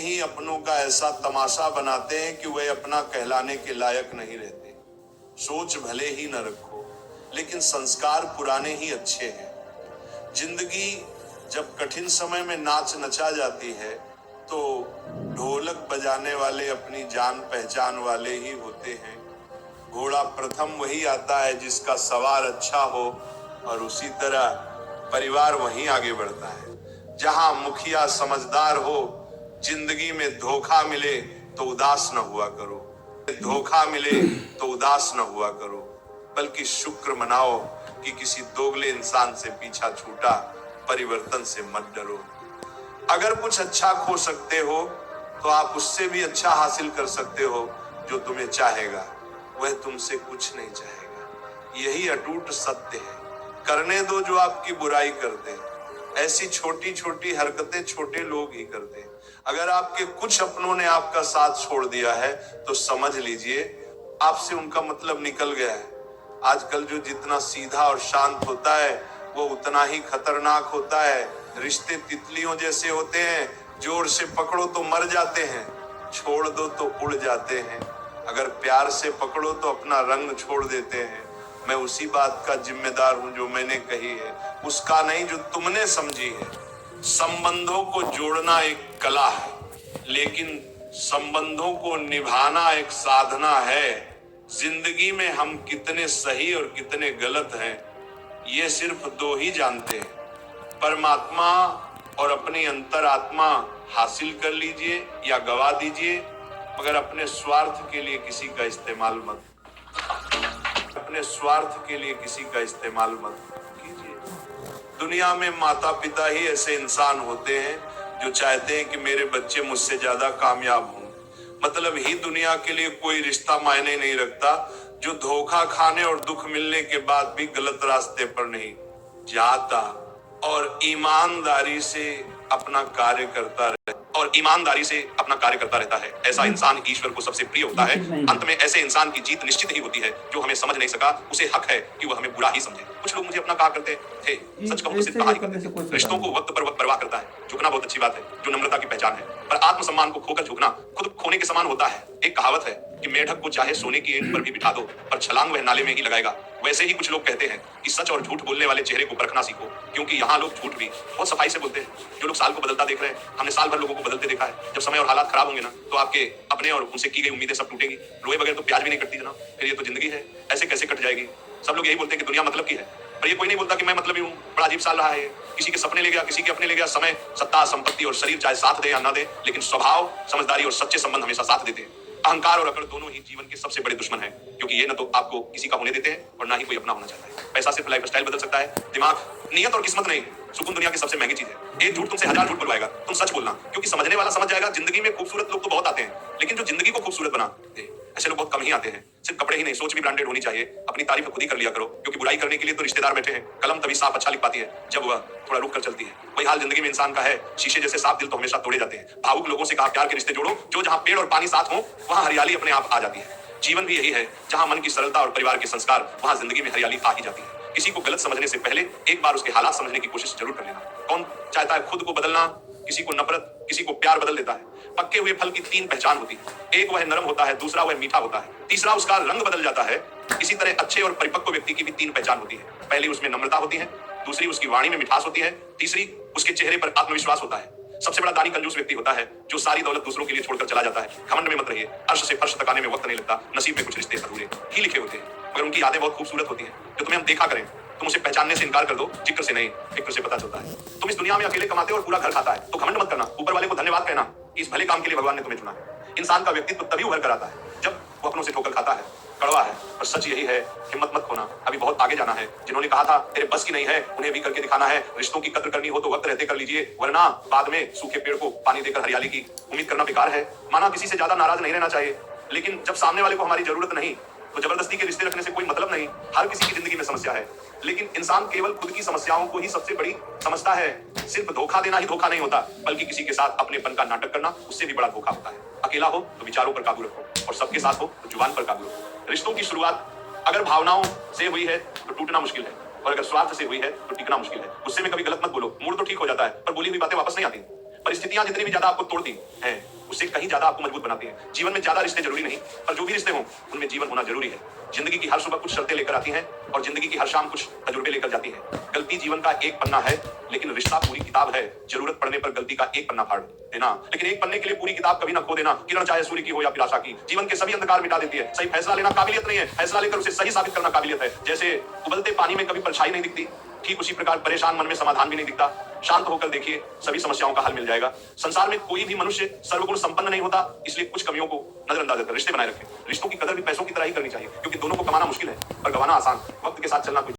ही अपनों का ऐसा तमाशा बनाते हैं कि वे अपना कहलाने के लायक नहीं रहते। सोच भले ही न रखो, लेकिन संस्कार पुराने ही अच्छे हैं। जिंदगी जब कठिन समय में नाच नचा जाती है तो ढोलक बजाने वाले अपनी जान पहचान वाले ही होते हैं। घोड़ा प्रथम वही आता है जिसका सवार अच्छा हो, और उसी तरह परिवार वहीं आगे बढ़ता है। जहां मुखिया समझदार हो, जिंदगी में धोखा मिले तो उदास न हुआ करो, धोखा मिले तो उदास न हुआ करो, बल्कि शुक्र मनाओ कि किसी दोगले इंसान से पीछा छूटा। परिवर्तन से मत डरो। अगर कुछ अच्छा खो सकते हो तो आप उससे भी अच्छा हासिल कर सकते हो। जो तुम्हें चाहेगा वह तुमसे कुछ नहीं चाहेगा। यही अटूट सत्य है। करने दो जो आपकी बुराई करते हैं। ऐसी छोटी छोटी हरकतें छोटे लोग ही करते हैं। अगर आपके कुछ अपनों ने आपका साथ छोड़ दिया है तो समझ लीजिए आपसे उनका मतलब निकल गया है। आजकल जो जितना सीधा और शांत होता है वो उतना ही खतरनाक होता है। रिश्ते तितलियों जैसे होते हैं, जोर से पकड़ो तो मर जाते हैं, छोड़ दो तो उड़ जाते हैं। अगर प्यार से पकड़ो तो अपना रंग छोड़ देते हैं। मैं उसी बात का जिम्मेदार हूं जो मैंने कही है, उसका नहीं जो तुमने समझी है। संबंधों को जोड़ना एक कला है, लेकिन संबंधों को निभाना एक साधना है। जिंदगी में हम कितने सही और कितने गलत हैं ये सिर्फ दो ही जानते हैं, परमात्मा और अपनी अंतरात्मा। हासिल कर लीजिए या गवा दीजिए, मगर अपने स्वार्थ के लिए किसी का इस्तेमाल मत, अपने स्वार्थ के लिए किसी का इस्तेमाल मत कीजिए। दुनिया में माता पिता ही ऐसे इंसान होते हैं जो चाहते हैं कि मेरे बच्चे मुझसे ज्यादा कामयाब हों। मतलब ही दुनिया के लिए कोई रिश्ता मायने नहीं रखता जो धोखा खाने और दुख मिलने के बाद भी गलत रास्ते पर नहीं जाता और ईमानदारी से अपना कार्य करता रहता है। ऐसा इंसान ईश्वर को सबसे प्रिय होता है। अंत में ऐसे इंसान की जीत निश्चित ही होती है। जो हमें समझ नहीं सका उसे हक है कि वह हमें बुरा ही समझे। कुछ लोग मुझे अपना कहा करते थे, सच कहूं तो सिर्फ कहा ही करते थे। रिश्तों को वक्त पर वक्त परवाह करता है। झुकना बहुत अच्छी बात है, जो नम्रता की पहचान है, पर आत्मसम्मान को खोकर झुकना खुद खोने के समान होता है। एक कहावत है कि मेढक को चाहे सोने की ईंट पर भी बिठा दो, पर छलांग वह नाले में ही लगाएगा। वैसे ही कुछ लोग कहते हैं कि सच और झूठ बोलने वाले चेहरे को परखना सीखो, क्योंकि यहाँ लोग झूठ भी बहुत सफाई से बोलते हैं। जो लोग साल को बदलता देख रहे हैं, हमने साल भर लोगों को बदलते देखा है। जब समय और हालात खराब होंगे ना, तो आपके अपने और उनसे की गई उम्मीदें सब टूटेंगी। रोए बगैर तो प्याज भी नहीं कटती जनाब। फिर ये तो जिंदगी है, ऐसे कैसे कट जाएगी। सब लोग यही बोलते हैं कि दुनिया मतलब की है, पर ये कोई नहीं बोलता कि मैं मतलब ही हूँ। बड़ा अजीब साल रहा है। किसी के सपने ले गया, किसी के अपने ले गया। समय, सत्ता, संपत्ति और शरीर चाहे साथ दे या ना दे, लेकिन स्वभाव, समझदारी और सच्चे संबंध हमेशा साथ देते हैं। अहंकार और अकड़ दोनों ही जीवन के सबसे बड़े दुश्मन हैं, क्योंकि ये न तो आपको किसी का होने देते हैं और ना ही कोई अपना होना चाहता है। पैसा सिर्फ लाइफ स्टाइल बदल सकता है, दिमाग, नियत और किस्मत नहीं। सुकून दुनिया की सबसे महंगी चीज है। एक झूठ तुमसे 1000 झूठ बुलवाएगा, तुम सच बोलना, क्योंकि समझने वाला समझ जाएगा। जिंदगी में खूबसूरत लोग तो बहुत आते हैं, लेकिन जो जिंदगी को खूबसूरत बनाते हैं ऐसे लोग बहुत कम ही आते हैं। सिर्फ कपड़े ही नहीं, सोच भी ब्रांडेड होनी चाहिए। अपनी तारीफ खुद ही कर लिया करो, क्योंकि बुराई करने के लिए तो रिश्तेदार बैठे हैं। कलम तभी साफ अच्छा लिख पाती है जब वह थोड़ा रुक कर चलती है। वही हाल जिंदगी में इंसान का है। शीशे जैसे साफ दिल तो हमेशा तोड़े जाते हैं। भावुक लोगों से कहा प्यार के रिश्ते जोड़ो, जो जहां पेड़ और पानी साथ हो वहां हरियाली अपने आप आ जाती है। जीवन भी यही है, जहां मन की सरलता और परिवार के संस्कार, वहां जिंदगी में हरियाली आ ही जाती है। किसी को गलत समझने से पहले एक बार उसके हालात समझने की कोशिश जरूर कर लेना। कौन चाहता है खुद को बदलना? किसी को नफरत, किसी को प्यार बदल देता है। पक्के हुए फल की 3 पहचान होती है। एक वह नरम होता है, दूसरा वह मीठा होता है, तीसरा उसका रंग बदल जाता है। इसी तरह अच्छे और परिपक्व व्यक्ति की भी 3 पहचान होती है। पहली उसमें नम्रता होती है, दूसरी उसकी वाणी में मिठास होती है, तीसरी उसके चेहरे पर आत्मविश्वास होता है। सबसे बड़ा दानी कंजूस व्यक्ति होता है जो सारी दौलत दूसरों के लिए छोड़कर चला जाता है। घमंड में मत रहिए, अर्श से फर्श तक आने में वक्त नहीं लगता। नसीब में कुछ रिश्ते अधूरे ही लिखे होते हैं, मगर उनकी यादें बहुत खूबसूरत होती हैं। जो तुम्हें हम देखा करें, तुम उसे पहचानने से इनकार कर दो, जिक्र से नहीं, फिक्र से पता चलता है। तुम इस दुनिया में अकेले कमाते हो और पूरा घर खाता है, तो घमंड मत करना। ऊपर वाले को धन्यवाद कहना कि इस भले काम के लिए भगवान ने तुम्हें चुना है। इंसान का व्यक्तित्व तभी उभर कर आता है जब वो अपनों से ठोकर खाता है। कड़वा है पर सच यही है, हिम्मत मत खोना, अभी बहुत आगे जाना है। जिन्होंने कहा था तेरे बस की नहीं है, उन्हें भी करके दिखाना है। रिश्तों की कद्र करनी हो तो वक्त रहते कर लीजिए, वरना बाद में सूखे पेड़ को पानी देकर हरियाली की उम्मीद करना बेकार है। माना किसी से ज्यादा नाराज नहीं रहना चाहिए, लेकिन जब सामने वाले को हमारी जरूरत नहीं तो जबरदस्ती के रिश्ते रखने से कोई मतलब नहीं। हर किसी की जिंदगी में समस्या है, लेकिन इंसान केवल खुद की समस्याओं को ही सबसे बड़ी समझता है। सिर्फ धोखा देना ही धोखा नहीं होता, बल्कि किसी के साथ अपनेपन का नाटक करना उससे भी बड़ा धोखा होता है। अकेला हो तो विचारों पर काबू रखो, और सबके साथ हो तो जुबान पर काबू रखो। रिश्तों की शुरुआत अगर भावनाओं से हुई है तो टूटना मुश्किल है, और अगर स्वार्थ से हुई है तो टिकना मुश्किल है। गुस्से में कभी गलत मत बोलो, मूड तो ठीक हो जाता है, पर बोली हुई बातें वापस नहीं आती। परिस्थितियां जितनी भी ज्यादा आपको तोड़ती हैं, उससे कहीं ज्यादा आपको मजबूत बनाती हैं। जीवन में ज्यादा रिश्ते जरूरी नहीं, पर जो भी रिश्ते हों उनमें जीवन होना जरूरी है। जिंदगी की हर सुबह कुछ शर्तें लेकर आती हैं और जिंदगी की हर शाम कुछ तजुर्बे लेकर जाती है। गलती जीवन का एक पन्ना है, लेकिन रिश्ता पूरी किताब है। जरूरत पड़ने पर गलती का एक पन्ना फाड़ देना, लेकिन एक पन्ने के लिए पूरी किताब कभी ना खो देना। किरण चाहे सूर्य की हो या फिर आशा की, जीवन के सभी अंधकार मिटा देती है। सही फैसला लेना काबिलियत नहीं है, फैसला लेकर उसे सही साबित करना काबिलियत है। जैसे उबलते पानी में कभी परछाई नहीं दिखती, ठीक उसी प्रकार परेशान मन में समाधान भी नहीं दिखता। शांत होकर देखिए, सभी समस्याओं का हल मिल जाएगा। संसार में कोई भी मनुष्य सर्वगुण संपन्न नहीं होता, इसलिए कुछ कमियों को नजरअंदाज कर रिश्ते बनाए रखें। रिश्तों की कदर भी पैसों की तरह ही करनी चाहिए, क्योंकि दोनों को कमाना मुश्किल है पर गंवाना आसान। वक्त के साथ चलना कोई